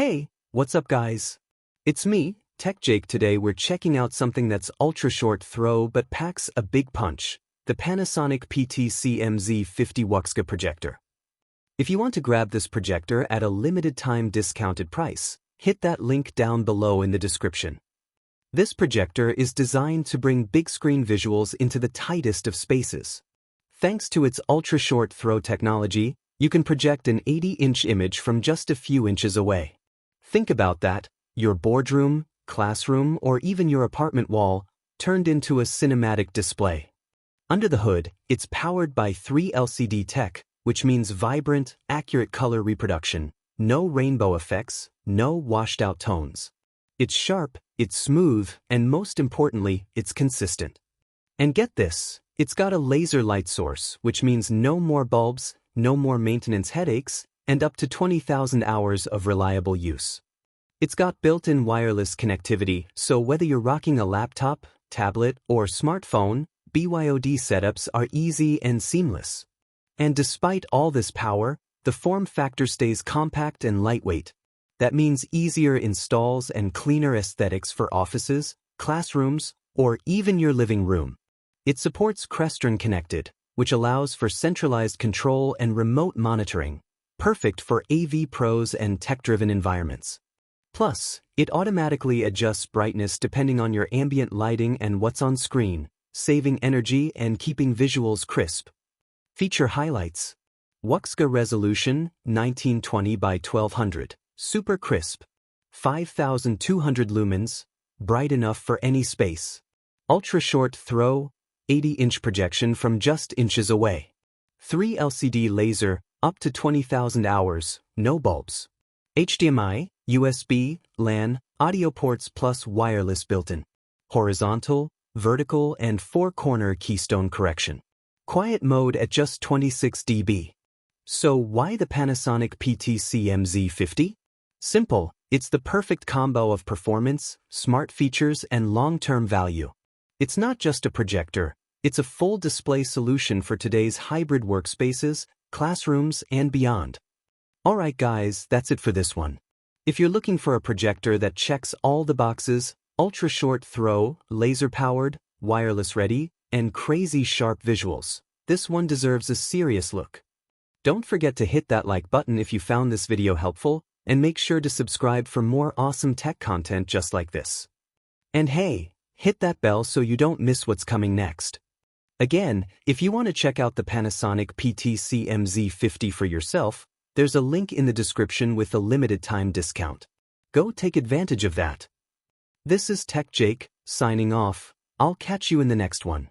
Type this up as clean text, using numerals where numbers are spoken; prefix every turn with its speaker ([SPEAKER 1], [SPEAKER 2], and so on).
[SPEAKER 1] Hey, what's up guys? It's me, Tech Jake. Today we're checking out something that's ultra short throw but packs a big punch, the Panasonic PT-CMZ50 WUXGA Projector. If you want to grab this projector at a limited time discounted price, hit that link down below in the description. This projector is designed to bring big screen visuals into the tightest of spaces. Thanks to its ultra short throw technology, you can project an 80-inch image from just a few inches away. Think about that, your boardroom, classroom, or even your apartment wall turned into a cinematic display. Under the hood, it's powered by 3 LCD tech, which means vibrant, accurate color reproduction, no rainbow effects, no washed-out tones. It's sharp, it's smooth, and most importantly, it's consistent. And get this, it's got a laser light source, which means no more bulbs, no more maintenance headaches, and up to 20,000 hours of reliable use. It's got built-in wireless connectivity, so whether you're rocking a laptop, tablet, or smartphone, BYOD setups are easy and seamless. And despite all this power, the form factor stays compact and lightweight. That means easier installs and cleaner aesthetics for offices, classrooms, or even your living room. It supports Crestron Connected, which allows for centralized control and remote monitoring, perfect for AV pros and tech-driven environments. Plus, it automatically adjusts brightness depending on your ambient lighting and what's on screen, saving energy and keeping visuals crisp. Feature highlights: WUXGA resolution 1920 by 1200, super crisp, 5200 lumens, bright enough for any space, ultra short throw, 80-inch projection from just inches away, 3 LCD laser, up to 20,000 hours, no bulbs, HDMI, USB, LAN, audio ports plus wireless built-in, horizontal, vertical, and 4-corner keystone correction. Quiet mode at just 26 dB. So why the Panasonic PT-CMZ50? Simple, it's the perfect combo of performance, smart features, and long-term value. It's not just a projector, it's a full display solution for today's hybrid workspaces, classrooms, and beyond. Alright guys, that's it for this one. If you're looking for a projector that checks all the boxes, ultra short throw, laser-powered, wireless-ready, and crazy sharp visuals, this one deserves a serious look. Don't forget to hit that like button if you found this video helpful, and make sure to subscribe for more awesome tech content just like this. And hey, hit that bell so you don't miss what's coming next. Again, if you want to check out the Panasonic PT-CMZ50 for yourself, there's a link in the description with a limited time discount. Go take advantage of that. This is Tech Jake, signing off. I'll catch you in the next one.